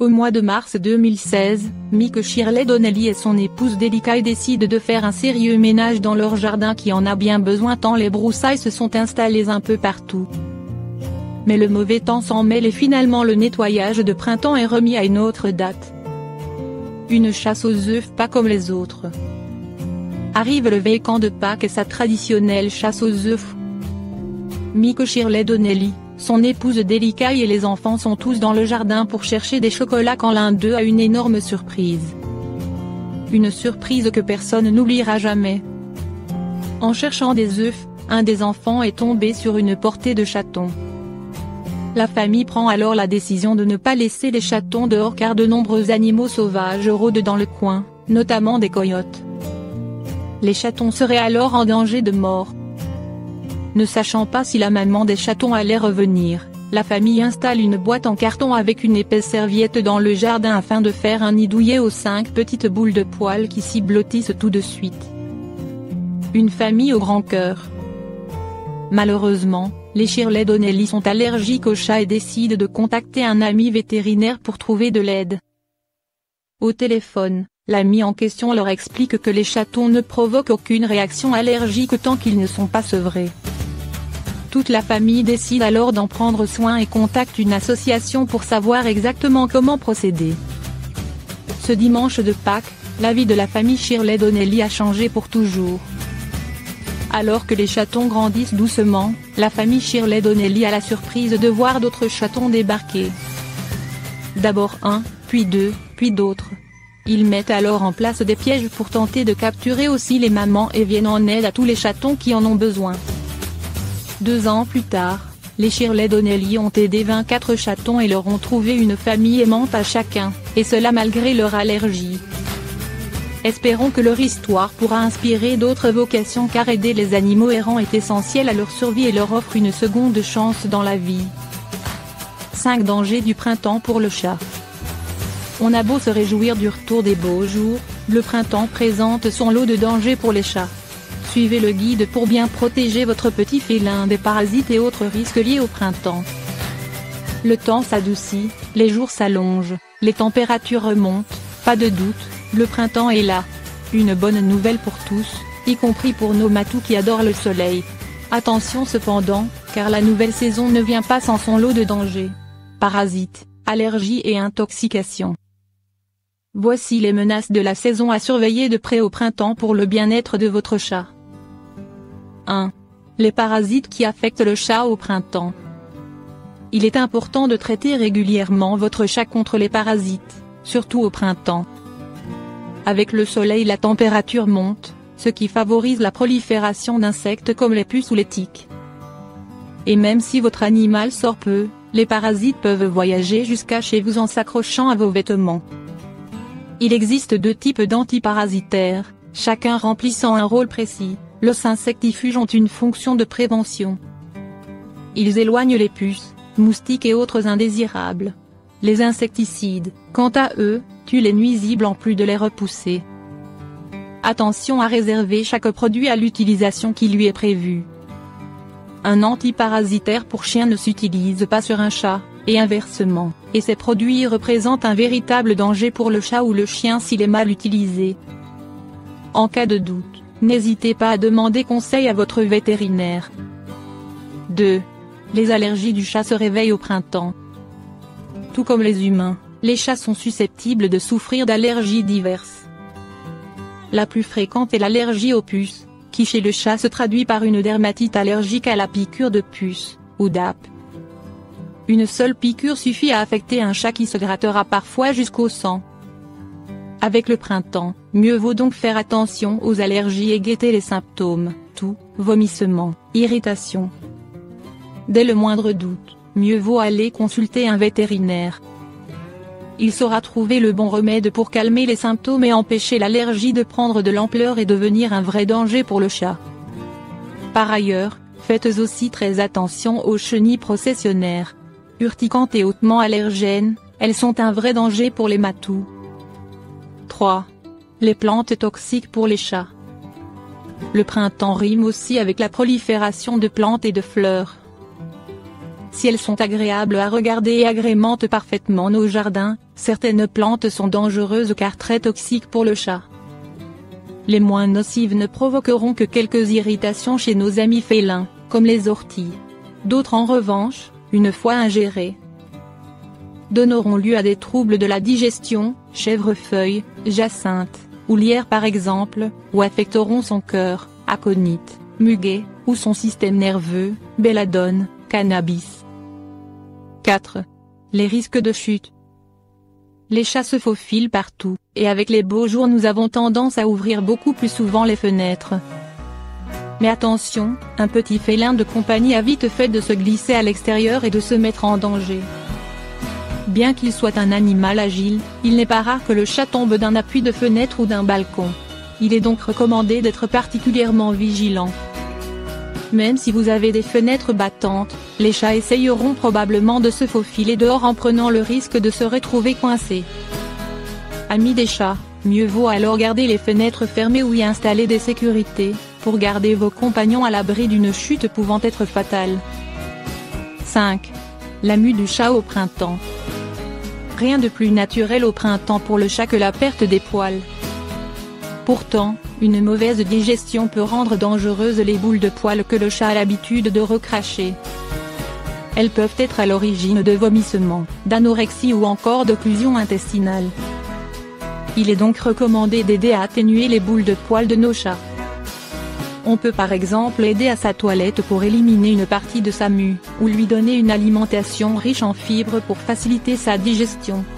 Au mois de mars 2016, Mick Shirley Donnelly et son épouse Delica décident de faire un sérieux ménage dans leur jardin qui en a bien besoin tant les broussailles se sont installées un peu partout. Mais le mauvais temps s'en mêle et finalement le nettoyage de printemps est remis à une autre date. Une chasse aux œufs pas comme les autres. Arrive le week-end de Pâques et sa traditionnelle chasse aux œufs. Mick Shirley Donnelly, son épouse Delica et les enfants sont tous dans le jardin pour chercher des chocolats quand l'un d'eux a une énorme surprise. Une surprise que personne n'oubliera jamais. En cherchant des œufs, un des enfants est tombé sur une portée de chatons. La famille prend alors la décision de ne pas laisser les chatons dehors car de nombreux animaux sauvages rôdent dans le coin, notamment des coyotes. Les chatons seraient alors en danger de mort. Ne sachant pas si la maman des chatons allait revenir, la famille installe une boîte en carton avec une épaisse serviette dans le jardin afin de faire un nid douillet aux 5 petites boules de poils qui s'y blottissent tout de suite. Une famille au grand cœur. Malheureusement, les Shirley Donnelly sont allergiques aux chats et décident de contacter un ami vétérinaire pour trouver de l'aide. Au téléphone, l'ami en question leur explique que les chatons ne provoquent aucune réaction allergique tant qu'ils ne sont pas sevrés. Toute la famille décide alors d'en prendre soin et contacte une association pour savoir exactement comment procéder. Ce dimanche de Pâques, la vie de la famille Shirley Donnelly a changé pour toujours. Alors que les chatons grandissent doucement, la famille Shirley Donnelly a la surprise de voir d'autres chatons débarquer. D'abord un, puis deux, puis d'autres. Ils mettent alors en place des pièges pour tenter de capturer aussi les mamans et viennent en aide à tous les chatons qui en ont besoin. 2 ans plus tard, les Shirley Donnelly ont aidé 24 chatons et leur ont trouvé une famille aimante à chacun, et cela malgré leur allergie. Espérons que leur histoire pourra inspirer d'autres vocations car aider les animaux errants est essentiel à leur survie et leur offre une seconde chance dans la vie. 5 dangers du printemps pour le chat. On a beau se réjouir du retour des beaux jours, le printemps présente son lot de dangers pour les chats. Suivez le guide pour bien protéger votre petit félin des parasites et autres risques liés au printemps. Le temps s'adoucit, les jours s'allongent, les températures remontent, pas de doute, le printemps est là. Une bonne nouvelle pour tous, y compris pour nos matous qui adorent le soleil. Attention cependant, car la nouvelle saison ne vient pas sans son lot de dangers. Parasites, allergies et intoxications. Voici les menaces de la saison à surveiller de près au printemps pour le bien-être de votre chat. 1. Les parasites qui affectent le chat au printemps. Il est important de traiter régulièrement votre chat contre les parasites, surtout au printemps. Avec le soleil la température monte, ce qui favorise la prolifération d'insectes comme les puces ou les tiques. Et même si votre animal sort peu, les parasites peuvent voyager jusqu'à chez vous en s'accrochant à vos vêtements. Il existe 2 types d'antiparasitaires, chacun remplissant un rôle précis. Los insectifuges ont une fonction de prévention. Ils éloignent les puces, moustiques et autres indésirables. Les insecticides, quant à eux, tuent les nuisibles en plus de les repousser. Attention à réserver chaque produit à l'utilisation qui lui est prévue. Un antiparasitaire pour chien ne s'utilise pas sur un chat, et inversement, et ces produits représentent un véritable danger pour le chat ou le chien s'il est mal utilisé. En cas de doute, n'hésitez pas à demander conseil à votre vétérinaire. 2. Les allergies du chat se réveillent au printemps. Tout comme les humains, les chats sont susceptibles de souffrir d'allergies diverses. La plus fréquente est l'allergie aux puces, qui chez le chat se traduit par une dermatite allergique à la piqûre de puce, ou DAP. Une seule piqûre suffit à affecter un chat qui se grattera parfois jusqu'au sang. Avec le printemps, mieux vaut donc faire attention aux allergies et guetter les symptômes, toux, vomissements, irritation. Dès le moindre doute, mieux vaut aller consulter un vétérinaire. Il saura trouver le bon remède pour calmer les symptômes et empêcher l'allergie de prendre de l'ampleur et devenir un vrai danger pour le chat. Par ailleurs, faites aussi très attention aux chenilles processionnaires. Urticantes et hautement allergènes, elles sont un vrai danger pour les matous. 3. Les plantes toxiques pour les chats. Le printemps rime aussi avec la prolifération de plantes et de fleurs. Si elles sont agréables à regarder et agrémentent parfaitement nos jardins, certaines plantes sont dangereuses car très toxiques pour le chat. Les moins nocives ne provoqueront que quelques irritations chez nos amis félins, comme les orties. D'autres en revanche, une fois ingérées, donneront lieu à des troubles de la digestion, chèvrefeuille, jacinthe, ou lierre par exemple, ou affecteront son cœur, aconite, muguet, ou son système nerveux, belladone, cannabis. 4. Les risques de chute. Les chats se faufilent partout, et avec les beaux jours nous avons tendance à ouvrir beaucoup plus souvent les fenêtres. Mais attention, un petit félin de compagnie a vite fait de se glisser à l'extérieur et de se mettre en danger. Bien qu'il soit un animal agile, il n'est pas rare que le chat tombe d'un appui de fenêtre ou d'un balcon. Il est donc recommandé d'être particulièrement vigilant. Même si vous avez des fenêtres battantes, les chats essayeront probablement de se faufiler dehors en prenant le risque de se retrouver coincés. Amis des chats, mieux vaut alors garder les fenêtres fermées ou y installer des sécurités, pour garder vos compagnons à l'abri d'une chute pouvant être fatale. 5. La mue du chat au printemps. Rien de plus naturel au printemps pour le chat que la perte des poils. Pourtant, une mauvaise digestion peut rendre dangereuses les boules de poils que le chat a l'habitude de recracher. Elles peuvent être à l'origine de vomissements, d'anorexie ou encore d'occlusion intestinale. Il est donc recommandé d'aider à atténuer les boules de poils de nos chats. On peut par exemple aider à sa toilette pour éliminer une partie de sa mue, ou lui donner une alimentation riche en fibres pour faciliter sa digestion.